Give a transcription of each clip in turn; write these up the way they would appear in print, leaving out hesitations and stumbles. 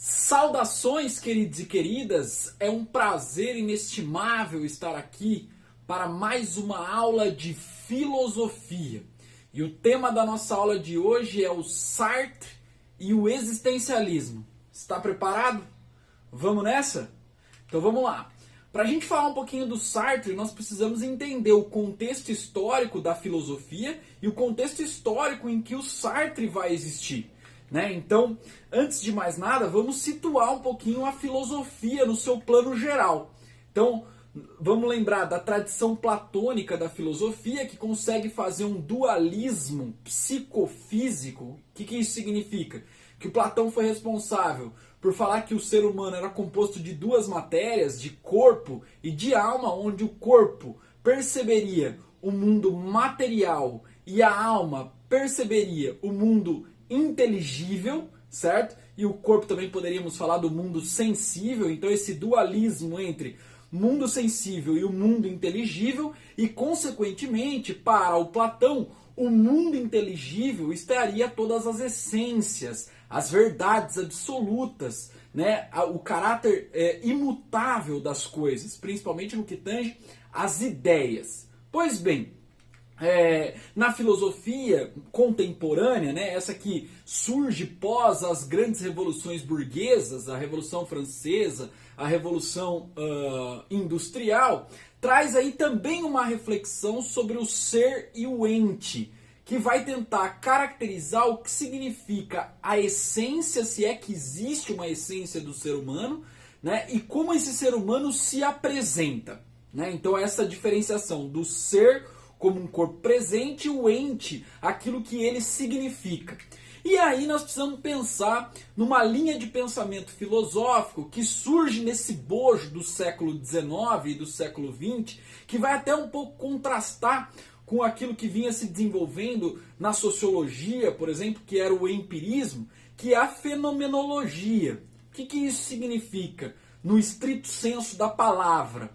Saudações, queridos e queridas! É um prazer inestimável estar aqui para mais uma aula de filosofia. E o tema da nossa aula de hoje é o Sartre e o existencialismo. Está preparado? Vamos nessa? Então vamos lá. Para a gente falar um pouquinho do Sartre, nós precisamos entender o contexto histórico da filosofia e o contexto histórico em que o Sartre vai existir. Então, antes de mais nada, vamos situar um pouquinho a filosofia no seu plano geral. Então, vamos lembrar da tradição platônica da filosofia, que consegue fazer um dualismo psicofísico. O que isso significa? Que o Platão foi responsável por falar que o ser humano era composto de duas matérias, de corpo e de alma, onde o corpo perceberia o mundo material e a alma perceberia o mundo inteligível, certo? E o corpo também poderíamos falar do mundo sensível, então esse dualismo entre mundo sensível e o mundo inteligível, e consequentemente, para o Platão, o mundo inteligível estaria todas as essências, as verdades absolutas, o caráter imutável das coisas, principalmente no que tange às ideias. Pois bem, na filosofia contemporânea, essa que surge pós as grandes revoluções burguesas, a Revolução Francesa, a Revolução Industrial, traz aí também uma reflexão sobre o ser e o ente, que vai tentar caracterizar o que significa a essência, se é que existe uma essência do ser humano, e como esse ser humano se apresenta. Então essa diferenciação do ser como um corpo presente, o ente, aquilo que ele significa. E aí nós precisamos pensar numa linha de pensamento filosófico que surge nesse bojo do século XIX e do século XX, que vai até um pouco contrastar com aquilo que vinha se desenvolvendo na sociologia, por exemplo, que era o empirismo, que é a fenomenologia. O que isso significa? No estrito senso da palavra,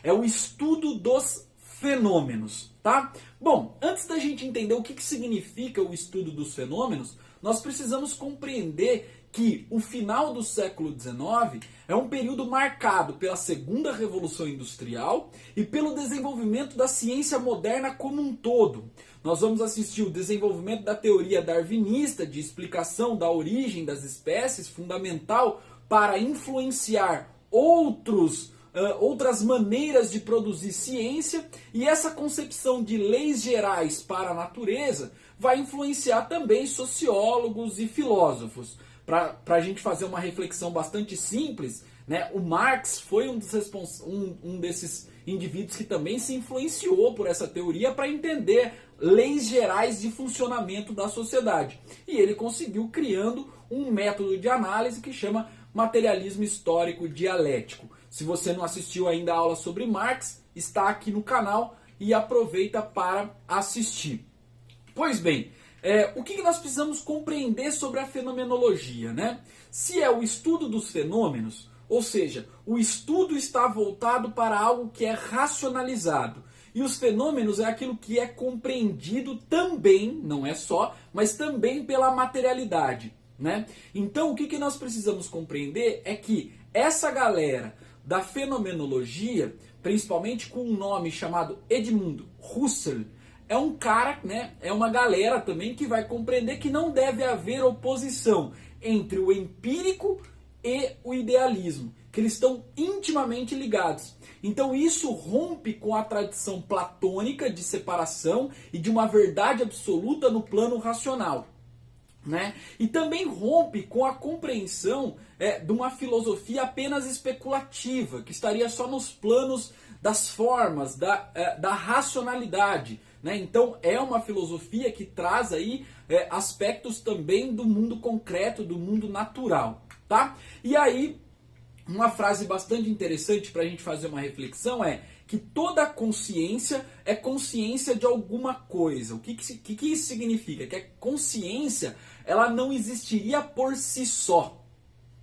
é o estudo dos fenômenos, tá? Bom, antes da gente entender o que significa o estudo dos fenômenos, nós precisamos compreender que o final do século XIX é um período marcado pela segunda revolução industrial e pelo desenvolvimento da ciência moderna como um todo. Nós vamos assistir o desenvolvimento da teoria darwinista de explicação da origem das espécies, fundamental para influenciar outras maneiras de produzir ciência, e essa concepção de leis gerais para a natureza vai influenciar também sociólogos e filósofos. Para a gente fazer uma reflexão bastante simples, o Marx foi um desses indivíduos que também se influenciou por essa teoria para entender leis gerais de funcionamento da sociedade. E ele conseguiu criando um método de análise que chama materialismo histórico dialético. Se você não assistiu ainda a aula sobre Marx, está aqui no canal e aproveita para assistir. Pois bem, o que nós precisamos compreender sobre a fenomenologia? Se é o estudo dos fenômenos, ou seja, o estudo está voltado para algo que é racionalizado. E os fenômenos é aquilo que é compreendido também, não é só, mas também pela materialidade. Então o que nós precisamos compreender é que essa galera da fenomenologia, principalmente com um nome chamado Edmund Husserl, é um cara, é uma galera também que vai compreender que não deve haver oposição entre o empírico e o idealismo, que eles estão intimamente ligados. Então isso rompe com a tradição platônica de separação e de uma verdade absoluta no plano racional. E também rompe com a compreensão de uma filosofia apenas especulativa, que estaria só nos planos das formas, da racionalidade. Então é uma filosofia que traz aí aspectos também do mundo concreto, do mundo natural. Tá? E aí, uma frase bastante interessante para a gente fazer uma reflexão é que toda consciência é consciência de alguma coisa. O que isso significa? Que a consciência ela não existiria por si só.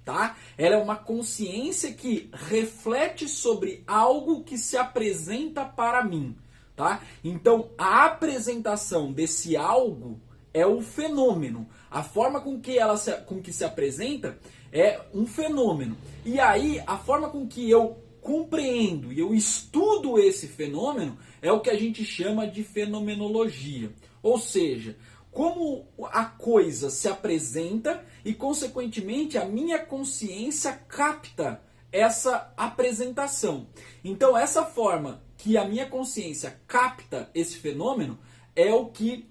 Tá? Ela é uma consciência que reflete sobre algo que se apresenta para mim. Tá? Então, a apresentação desse algo é o fenômeno. A forma com que se apresenta é um fenômeno. E aí, a forma com que eu compreendo e eu estudo esse fenômeno é o que a gente chama de fenomenologia. Ou seja, como a coisa se apresenta e, consequentemente, a minha consciência capta essa apresentação. Então, essa forma que a minha consciência capta esse fenômeno é o que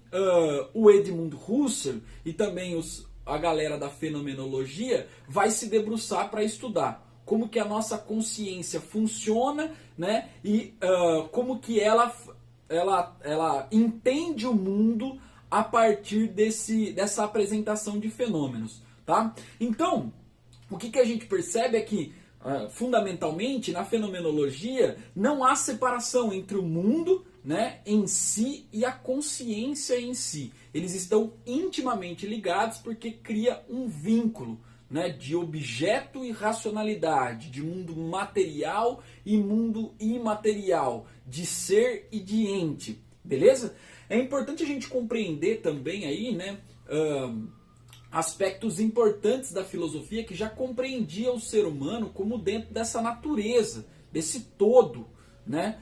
o Edmund Husserl e também a galera da fenomenologia vai se debruçar para estudar. Como que a nossa consciência funciona, né? E como que ela entende o mundo a partir dessa apresentação de fenômenos, tá? Então, o que a gente percebe é que, fundamentalmente, na fenomenologia, não há separação entre o mundo, né, em si e a consciência em si. Eles estão intimamente ligados porque cria um vínculo, né, de objeto e racionalidade, de mundo material e mundo imaterial, de ser e de ente, beleza? É importante a gente compreender também aí, né, aspectos importantes da filosofia que já compreendia o ser humano como dentro dessa natureza, desse todo, né?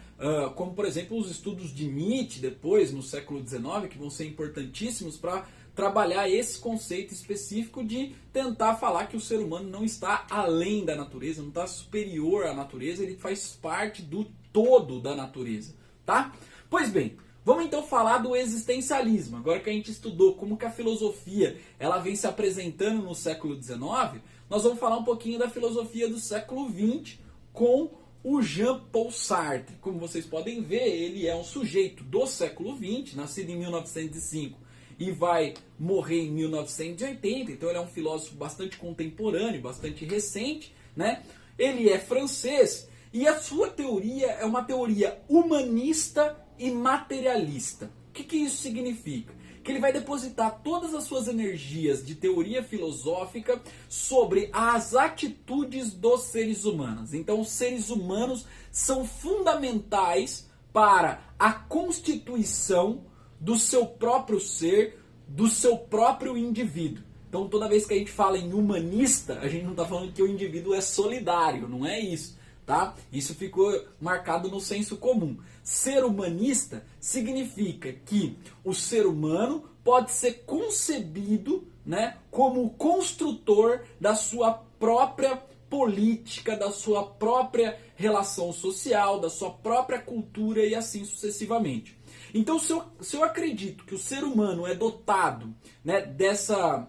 Como, por exemplo, os estudos de Nietzsche depois, no século XIX, que vão ser importantíssimos para trabalhar esse conceito específico de tentar falar que o ser humano não está além da natureza, não está superior à natureza, ele faz parte do todo da natureza, tá? Pois bem, vamos então falar do existencialismo. Agora que a gente estudou como que a filosofia ela vem se apresentando no século XIX, nós vamos falar um pouquinho da filosofia do século XX com o Jean-Paul Sartre. Como vocês podem ver, ele é um sujeito do século XX, nascido em 1905 e vai morrer em 1980, então ele é um filósofo bastante contemporâneo, bastante recente, né? Ele é francês e a sua teoria é uma teoria humanista e materialista. O que isso significa? Que ele vai depositar todas as suas energias de teoria filosófica sobre as atitudes dos seres humanos. Então, os seres humanos são fundamentais para a constituição do seu próprio ser, do seu próprio indivíduo. Então, toda vez que a gente fala em humanista, a gente não está falando que o indivíduo é solidário, não é isso. Tá? Isso ficou marcado no senso comum. Ser humanista significa que o ser humano pode ser concebido, né, como construtor da sua própria política, da sua própria relação social, da sua própria cultura e assim sucessivamente. Então, se eu acredito que o ser humano é dotado, né, dessa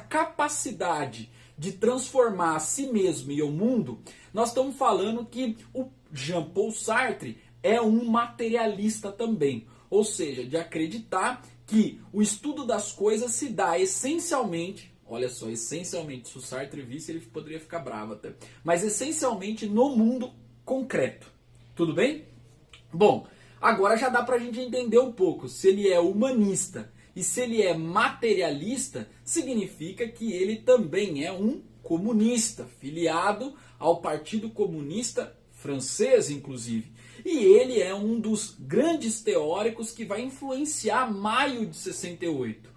capacidade de transformar a si mesmo e o mundo, nós estamos falando que o Jean-Paul Sartre é um materialista também. Ou seja, de acreditar que o estudo das coisas se dá essencialmente, olha só, essencialmente, se o Sartre visse ele poderia ficar bravo até, mas essencialmente no mundo concreto. Tudo bem? Bom, agora já dá pra gente entender um pouco. Se ele é humanista e se ele é materialista, significa que ele também é um comunista, filiado ao Partido Comunista Francês, inclusive. E ele é um dos grandes teóricos que vai influenciar Maio de 68.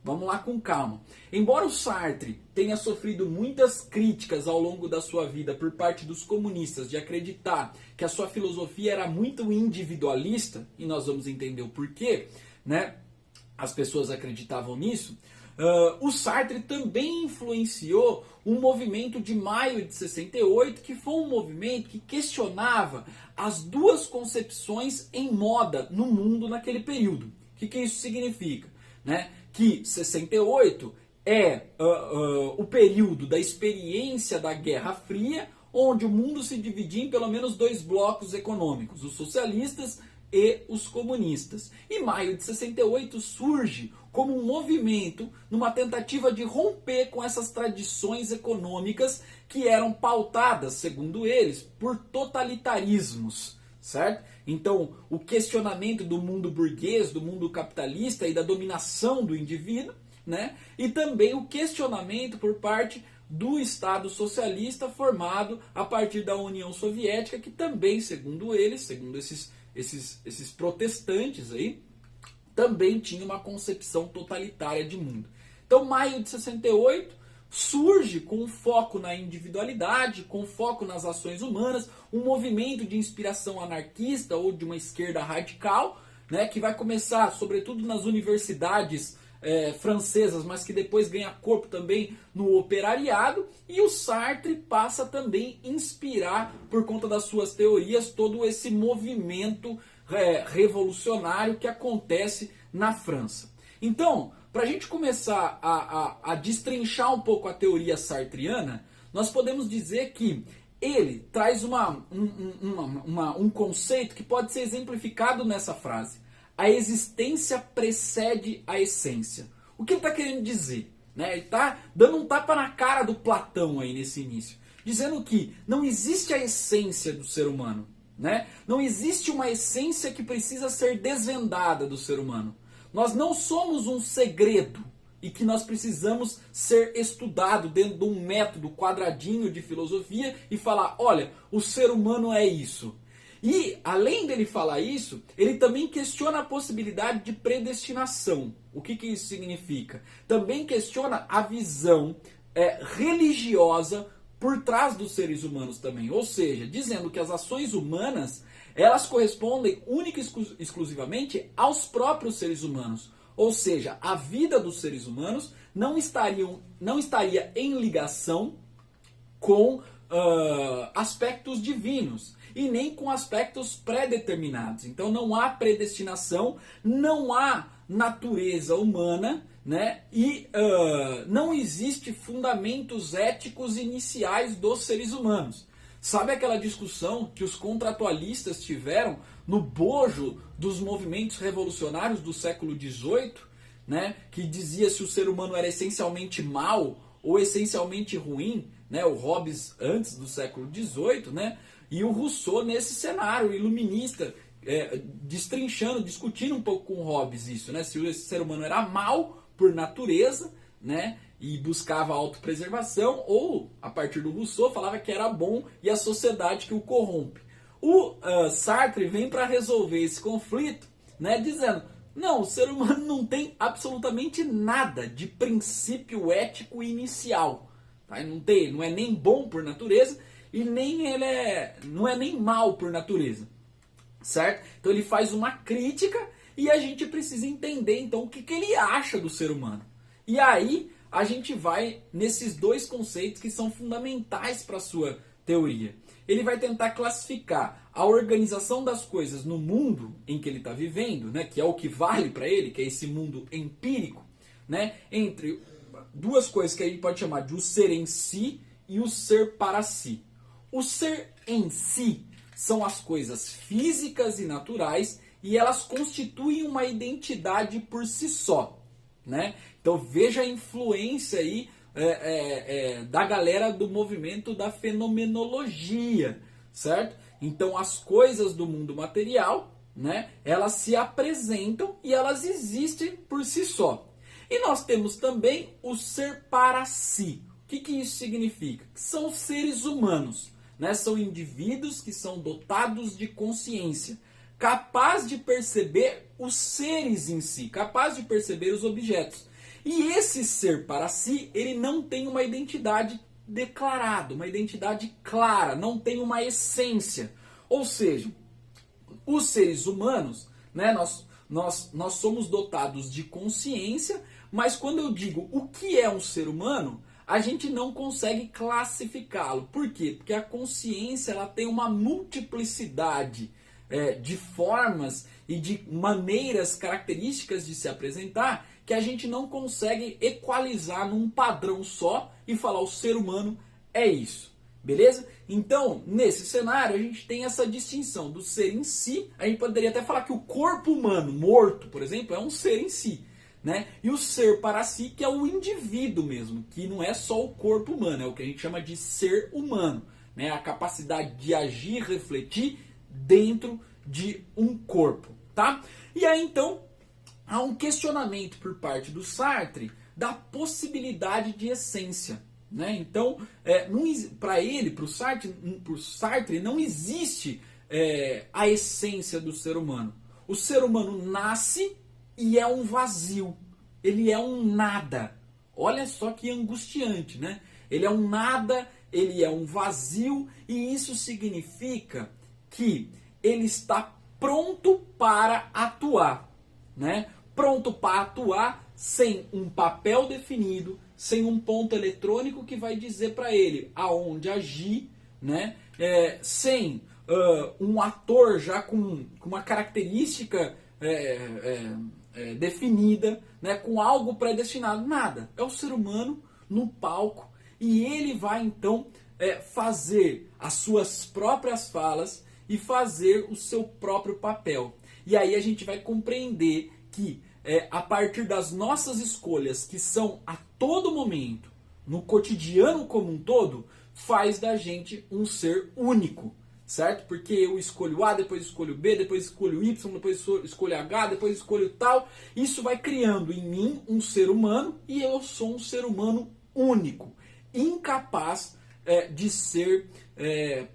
Vamos lá com calma. Embora o Sartre tenha sofrido muitas críticas ao longo da sua vida por parte dos comunistas de acreditar que a sua filosofia era muito individualista, e nós vamos entender o porquê, né? As pessoas acreditavam nisso. O Sartre também influenciou um movimento de maio de 68, que foi um movimento que questionava as duas concepções em moda no mundo naquele período. O que isso significa? Né? Que 68 é o período da experiência da Guerra Fria, onde o mundo se dividia em pelo menos dois blocos econômicos, os socialistas e os comunistas. E maio de 68 surge como um movimento numa tentativa de romper com essas tradições econômicas que eram pautadas, segundo eles, por totalitarismos, certo? Então, o questionamento do mundo burguês, do mundo capitalista e da dominação do indivíduo, né? E também o questionamento por parte do Estado socialista formado a partir da União Soviética, que também, segundo eles, segundo esses protestantes aí, também tinha uma concepção totalitária de mundo. Então, maio de 68 surge com um foco na individualidade, com foco nas ações humanas, um movimento de inspiração anarquista ou de uma esquerda radical, né, que vai começar, sobretudo nas universidades francesas, mas que depois ganha corpo também no operariado, e o Sartre passa também a inspirar, por conta das suas teorias, todo esse movimento revolucionário que acontece na França. Então, para a gente começar a destrinchar um pouco a teoria sartriana, nós podemos dizer que ele traz um conceito que pode ser exemplificado nessa frase. A existência precede a essência. O que ele está querendo dizer? Né? Ele está dando um tapa na cara do Platão aí nesse início, dizendo que não existe a essência do ser humano. Né? Não existe uma essência que precisa ser desvendada do ser humano. Nós não somos um segredo e que nós precisamos ser estudado dentro de um método quadradinho de filosofia e falar, olha, o ser humano é isso. E, além dele falar isso, ele também questiona a possibilidade de predestinação. O que isso significa? Também questiona a visão religiosa por trás dos seres humanos também. Ou seja, dizendo que as ações humanas, elas correspondem única e exclusivamente aos próprios seres humanos. Ou seja, a vida dos seres humanos não estaria em ligação com aspectos divinos e nem com aspectos pré-determinados. Então não há predestinação, não há natureza humana, né? E não existe fundamentos éticos iniciais dos seres humanos. Sabe aquela discussão que os contratualistas tiveram no bojo dos movimentos revolucionários do século XVIII, né? Que dizia se o ser humano era essencialmente mau ou essencialmente ruim, né? O Hobbes antes do século XVIII, né? E o Rousseau nesse cenário iluminista, destrinchando, discutindo um pouco com o Hobbes isso, né? Se esse ser humano era mau por natureza, né? E buscava autopreservação, ou, a partir do Rousseau, falava que era bom e a sociedade que o corrompe. O Sartre vem para resolver esse conflito, né? Dizendo, não, o ser humano não tem absolutamente nada de princípio ético inicial. Tá? Não é nem bom por natureza, e nem não é nem mal por natureza, certo? Então ele faz uma crítica e a gente precisa entender então o que ele acha do ser humano. E aí a gente vai nesses dois conceitos que são fundamentais para a sua teoria. Ele vai tentar classificar a organização das coisas no mundo em que ele está vivendo, né, que é o que vale para ele, que é esse mundo empírico, né, entre duas coisas que a gente pode chamar de o ser em si e o ser para si. O ser em si são as coisas físicas e naturais e elas constituem uma identidade por si só, né? Então veja a influência aí da galera do movimento da fenomenologia, certo? Então as coisas do mundo material, né, elas se apresentam e elas existem por si só. E nós temos também o ser para si. O que isso significa? São seres humanos. Né, são indivíduos que são dotados de consciência, capaz de perceber os seres em si, capaz de perceber os objetos. E esse ser para si, ele não tem uma identidade declarada, uma identidade clara, não tem uma essência. Ou seja, os seres humanos, né, nós somos dotados de consciência, mas quando eu digo o que é um ser humano, a gente não consegue classificá-lo. Por quê? Porque a consciência ela tem uma multiplicidade de formas e de maneiras características de se apresentar que a gente não consegue equalizar num padrão só e falar o ser humano é isso. Beleza? Então, nesse cenário, a gente tem essa distinção do ser em si. A gente poderia até falar que o corpo humano morto, por exemplo, é um ser em si. Né? E o ser para si, que é o indivíduo mesmo, que não é só o corpo humano, é o que a gente chama de ser humano, né? A capacidade de agir, refletir dentro de um corpo, tá? E aí então há um questionamento por parte do Sartre da possibilidade de essência, né? Então, para ele, para o Sartre, não existe a essência do ser humano. O ser humano nasce e é um vazio. Ele é um nada. Olha só que angustiante, né? Ele é um nada, ele é um vazio, e isso significa que ele está pronto para atuar, né? Pronto para atuar sem um papel definido, sem um ponto eletrônico que vai dizer para ele aonde agir, né? Sem um ator já com uma característica definida, né? Com algo predestinado. Nada. É o ser humano no palco e ele vai então fazer as suas próprias falas e fazer o seu próprio papel. E aí a gente vai compreender que a partir das nossas escolhas, que são a todo momento, no cotidiano como um todo, faz da gente um ser único, certo? Porque eu escolho A, depois escolho B, depois escolho Y, depois escolho H, depois escolho tal. Isso vai criando em mim um ser humano e eu sou um ser humano único, incapaz de ser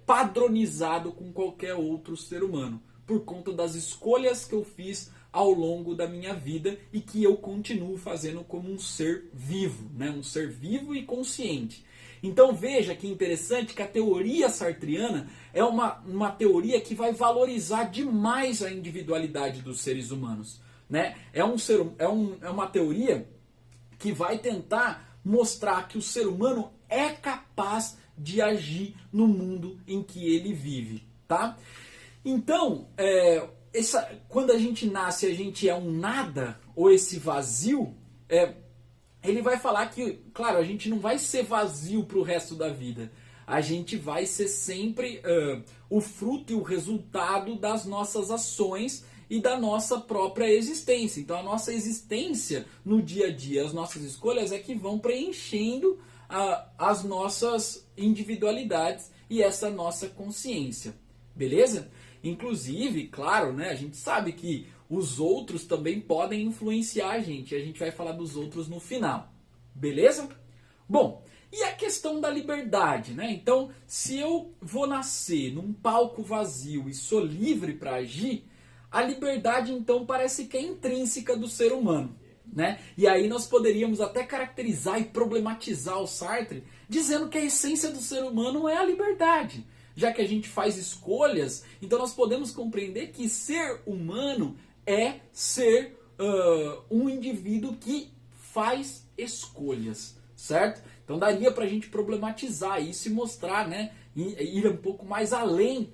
padronizado com qualquer outro ser humano, por conta das escolhas que eu fiz ao longo da minha vida e que eu continuo fazendo como um ser vivo, né? Um ser vivo e consciente. Então veja que interessante que a teoria sartriana é uma teoria que vai valorizar demais a individualidade dos seres humanos, né? É uma teoria que vai tentar mostrar que o ser humano é capaz de agir no mundo em que ele vive, tá? Então, quando a gente nasce, a gente é um nada, ou esse vazio, ele vai falar que, claro, a gente não vai ser vazio para o resto da vida. A gente vai ser sempre o fruto e o resultado das nossas ações e da nossa própria existência. Então a nossa existência no dia a dia, as nossas escolhas é que vão preenchendo as nossas individualidades e essa nossa consciência. Beleza? Inclusive, claro, né, a gente sabe que os outros também podem influenciar a gente. A gente vai falar dos outros no final. Beleza? Bom, e a questão da liberdade, né? Então, se eu vou nascer num palco vazio e sou livre para agir, a liberdade então parece que é intrínseca do ser humano, né? E aí nós poderíamos até caracterizar e problematizar o Sartre dizendo que a essência do ser humano é a liberdade. Já que a gente faz escolhas, então nós podemos compreender que ser humano é ser um indivíduo que faz escolhas, certo? Então daria pra gente problematizar isso e mostrar, né, ir um pouco mais além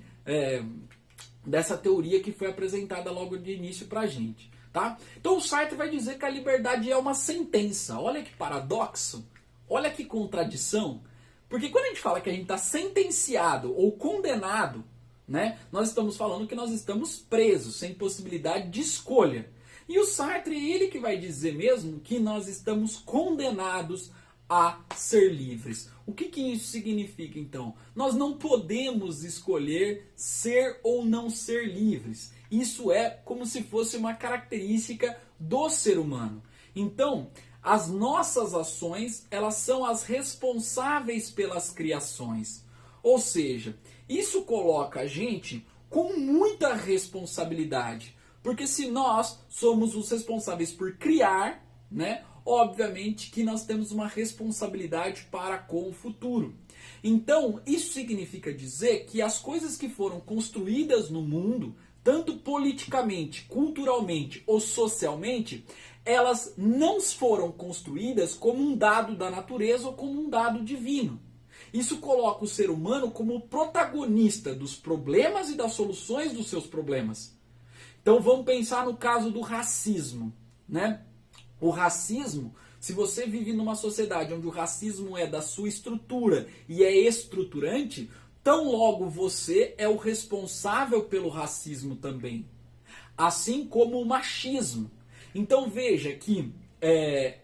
dessa teoria que foi apresentada logo de início pra gente, tá? Então o Sartre vai dizer que a liberdade é uma sentença. Olha que paradoxo, olha que contradição. Porque quando a gente fala que a gente está sentenciado ou condenado, né, nós estamos falando que nós estamos presos, sem possibilidade de escolha. E o Sartre é ele que vai dizer mesmo que nós estamos condenados a ser livres. O que isso significa então? Nós não podemos escolher ser ou não ser livres. Isso é como se fosse uma característica do ser humano. Então, as nossas ações, elas são as responsáveis pelas criações. Ou seja, isso coloca a gente com muita responsabilidade. Porque se nós somos os responsáveis por criar, né, obviamente que nós temos uma responsabilidade para com o futuro. Então, isso significa dizer que as coisas que foram construídas no mundo, tanto politicamente, culturalmente ou socialmente, elas não foram construídas como um dado da natureza ou como um dado divino. Isso coloca o ser humano como protagonista dos problemas e das soluções dos seus problemas. Então vamos pensar no caso do racismo, né? O racismo, se você vive numa sociedade onde o racismo é da sua estrutura e é estruturante, tão logo você é o responsável pelo racismo também. Assim como o machismo. Então veja que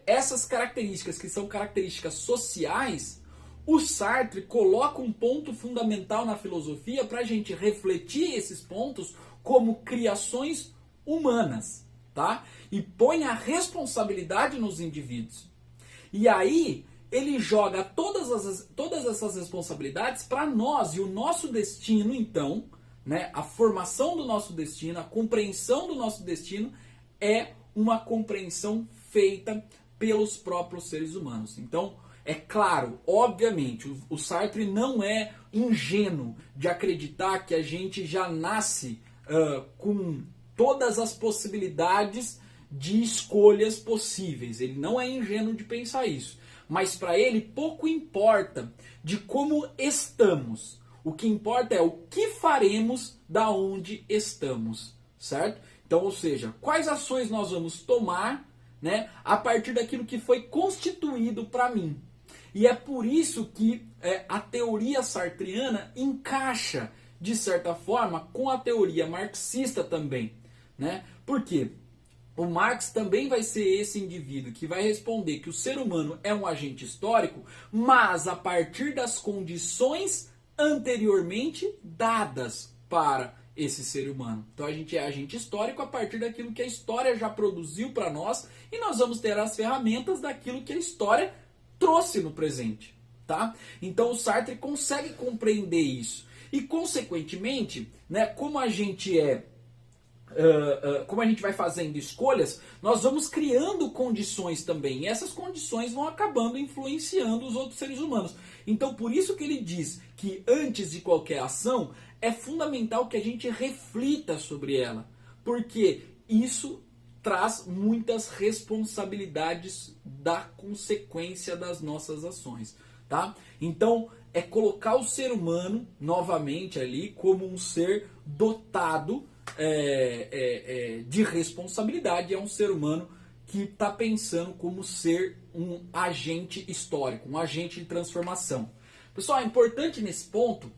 essas características, que são características sociais, o Sartre coloca um ponto fundamental na filosofia para a gente refletir esses pontos como criações humanas, tá? E põe a responsabilidade nos indivíduos. E aí ele joga todas essas responsabilidades para nós, e o nosso destino então, né, a formação do nosso destino, a compreensão do nosso destino é uma compreensão feita pelos próprios seres humanos. Então, é claro, obviamente, o Sartre não é ingênuo de acreditar que a gente já nasce com todas as possibilidades de escolhas possíveis. Ele não é ingênuo de pensar isso. Mas para ele pouco importa de como estamos. O que importa é o que faremos da onde estamos, certo? Então, ou seja, quais ações nós vamos tomar, né, a partir daquilo que foi constituído para mim. E é por isso que a teoria sartriana encaixa, de certa forma, com a teoria marxista também, né? Por quê? O Marx também vai ser esse indivíduo que vai responder que o ser humano é um agente histórico, mas a partir das condições anteriormente dadas para esse ser humano. Então a gente é agente histórico a partir daquilo que a história já produziu para nós e nós vamos ter as ferramentas daquilo que a história trouxe no presente, tá? Então o Sartre consegue compreender isso e, consequentemente, né, como a gente vai fazendo escolhas, nós vamos criando condições também. E essas condições vão acabando influenciando os outros seres humanos. Então, por isso que ele diz que antes de qualquer ação, é fundamental que a gente reflita sobre ela. Porque isso traz muitas responsabilidades da consequência das nossas ações, tá? Então, é colocar o ser humano, novamente ali, como um ser dotado de responsabilidade. É um ser humano que está pensando como ser um agente histórico, um agente de transformação. Pessoal, é importante nesse ponto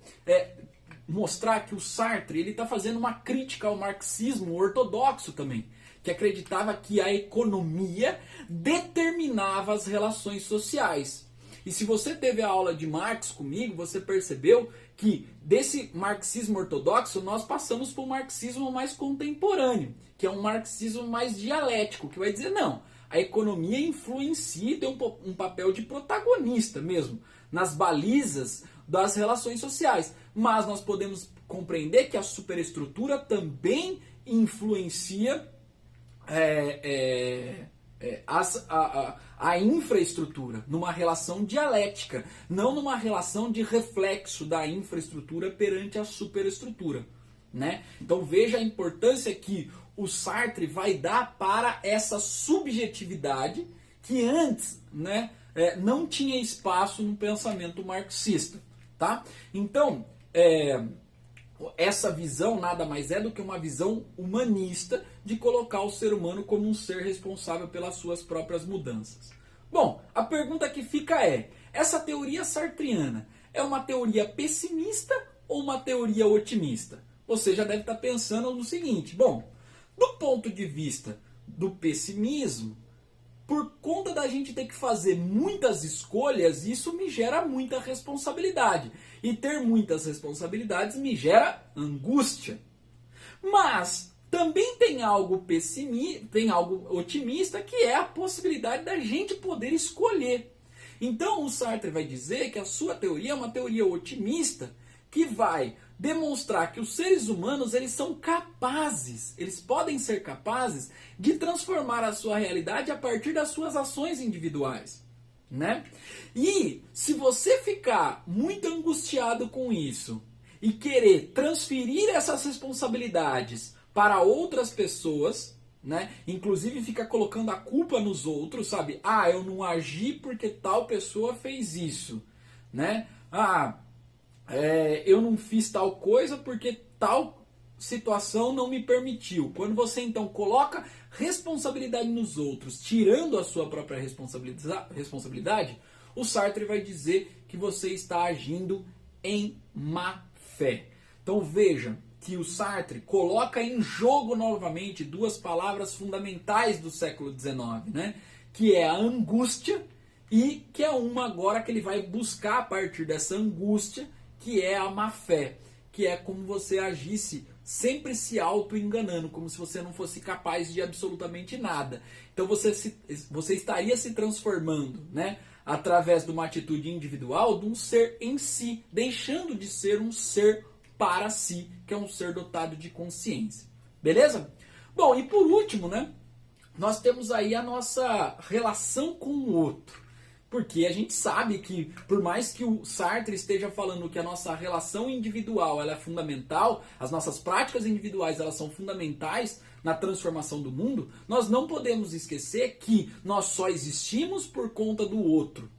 mostrar que o Sartre está fazendo uma crítica ao marxismo ortodoxo também, que acreditava que a economia determinava as relações sociais. E se você teve a aula de Marx comigo, você percebeu que desse marxismo ortodoxo nós passamos para um marxismo mais contemporâneo, que é um marxismo mais dialético, que vai dizer não, a economia influencia e tem um papel de protagonista mesmo nas balizas das relações sociais. Mas nós podemos compreender que a superestrutura também influencia a infraestrutura numa relação dialética, não numa relação de reflexo da infraestrutura perante a superestrutura, né? Então veja a importância que o Sartre vai dar para essa subjetividade que antes, né, não tinha espaço no pensamento marxista, tá? Então, essa visão nada mais é do que uma visão humanista de colocar o ser humano como um ser responsável pelas suas próprias mudanças. Bom, a pergunta que fica essa teoria sartriana é uma teoria pessimista ou uma teoria otimista? Você já deve estar pensando no seguinte, bom, do ponto de vista do pessimismo, por conta da gente ter que fazer muitas escolhas, isso me gera muita responsabilidade. E ter muitas responsabilidades me gera angústia. Mas também tem algo tem algo otimista, que é a possibilidade da gente poder escolher. Então o Sartre vai dizer que a sua teoria é uma teoria otimista, que vai demonstrar que os seres humanos eles são capazes, eles podem ser capazes de transformar a sua realidade a partir das suas ações individuais, né? E se você ficar muito angustiado com isso e querer transferir essas responsabilidades para outras pessoas, né? Inclusive fica colocando a culpa nos outros, sabe? Ah, eu não agi porque tal pessoa fez isso, né? Eu não fiz tal coisa porque tal situação não me permitiu. Quando você então coloca responsabilidade nos outros, tirando a sua própria responsabilidade, o Sartre vai dizer que você está agindo em má fé. Então veja que o Sartre coloca em jogo novamente duas palavras fundamentais do século XIX, né? Que é a angústia e que é uma agora que ele vai buscar a partir dessa angústia, que é a má fé, que é como você agisse sempre se auto-enganando, como se você não fosse capaz de absolutamente nada. Então você estaria se transformando, né, através de uma atitude individual, de um ser em si, deixando de ser um ser para si, que é um ser dotado de consciência. Beleza? Bom, e por último, né, nós temos aí a nossa relação com o outro. Porque a gente sabe que, por mais que o Sartre esteja falando que a nossa relação individual ela é fundamental, as nossas práticas individuais elas são fundamentais na transformação do mundo, nós não podemos esquecer que nós só existimos por conta do outro.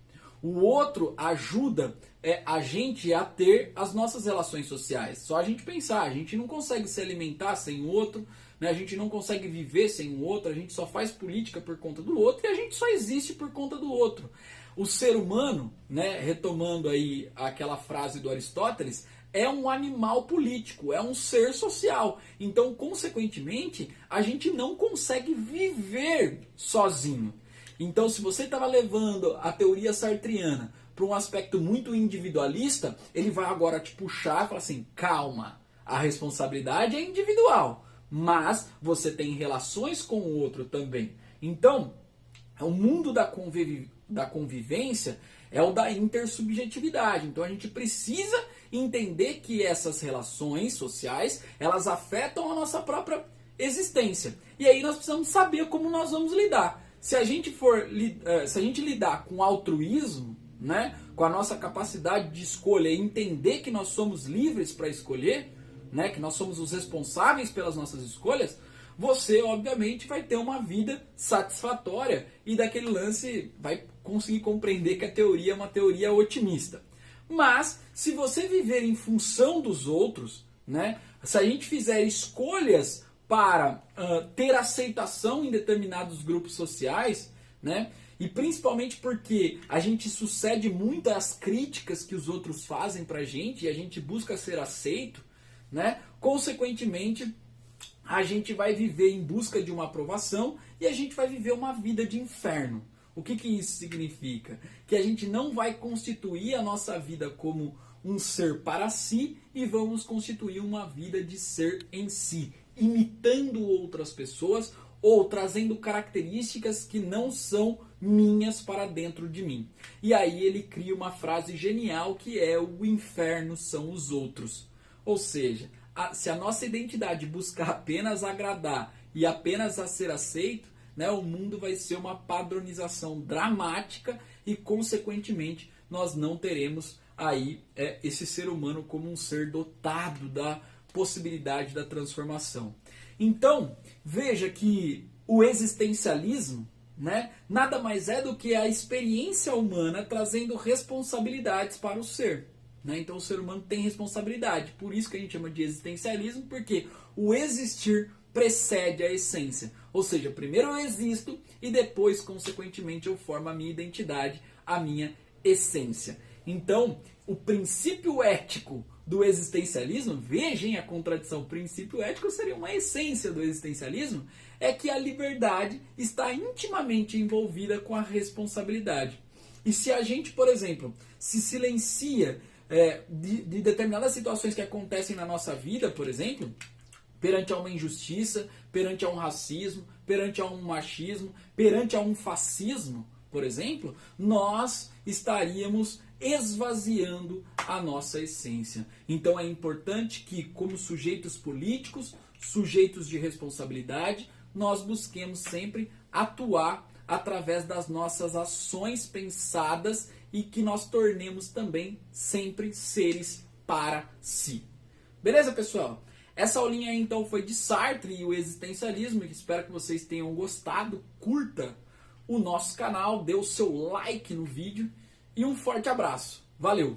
O outro ajuda a gente a ter as nossas relações sociais. Só a gente pensar, a gente não consegue se alimentar sem o outro, né? A gente não consegue viver sem o outro, a gente só faz política por conta do outro e a gente só existe por conta do outro. O ser humano, né, retomando aí aquela frase do Aristóteles, é um animal político, é um ser social. Então, consequentemente, a gente não consegue viver sozinho. Então, se você estava levando a teoria sartriana para um aspecto muito individualista, ele vai agora te puxar e falar assim, calma, a responsabilidade é individual, mas você tem relações com o outro também. Então, o mundo da convivência é o da intersubjetividade. Então a gente precisa entender que essas relações sociais, elas afetam a nossa própria existência. E aí nós precisamos saber como nós vamos lidar. Se a gente lidar com altruísmo, né, com a nossa capacidade de escolha e entender que nós somos livres para escolher, né, que nós somos os responsáveis pelas nossas escolhas, você, obviamente, vai ter uma vida satisfatória e daquele lance vai conseguir compreender que a teoria é uma teoria otimista. Mas, se você viver em função dos outros, né, se a gente fizer escolhas para ter aceitação em determinados grupos sociais, né, e principalmente porque a gente sucede muito às críticas que os outros fazem pra gente e a gente busca ser aceito, né, consequentemente a gente vai viver em busca de uma aprovação e a gente vai viver uma vida de inferno. O que isso significa? Que a gente não vai constituir a nossa vida como um ser para si e vamos constituir uma vida de ser em si, imitando outras pessoas ou trazendo características que não são minhas para dentro de mim. E aí ele cria uma frase genial que é: o inferno são os outros. Ou seja, se a nossa identidade buscar apenas agradar e apenas a ser aceito, né, o mundo vai ser uma padronização dramática e, consequentemente, nós não teremos aí esse ser humano como um ser dotado da possibilidade da transformação. Então, veja que o existencialismo, né, nada mais é do que a experiência humana trazendo responsabilidades para o ser. Então o ser humano tem responsabilidade, por isso que a gente chama de existencialismo, porque o existir precede a essência. Ou seja, primeiro eu existo e depois, consequentemente, eu formo a minha identidade, a minha essência. Então, o princípio ético do existencialismo, vejam a contradição, o princípio ético seria uma essência do existencialismo, é que a liberdade está intimamente envolvida com a responsabilidade. E se a gente, por exemplo, se silencia de determinadas situações que acontecem na nossa vida, por exemplo, perante a uma injustiça, perante a um racismo, perante a um machismo, perante a um fascismo, por exemplo, nós estaríamos esvaziando a nossa essência. Então é importante que, como sujeitos políticos, sujeitos de responsabilidade, nós busquemos sempre atuar através das nossas ações pensadas e que nós tornemos também sempre seres para si. Beleza, pessoal? Essa aulinha aí, então, foi de Sartre e o existencialismo. Espero que vocês tenham gostado. Curta o nosso canal, dê o seu like no vídeo e um forte abraço. Valeu!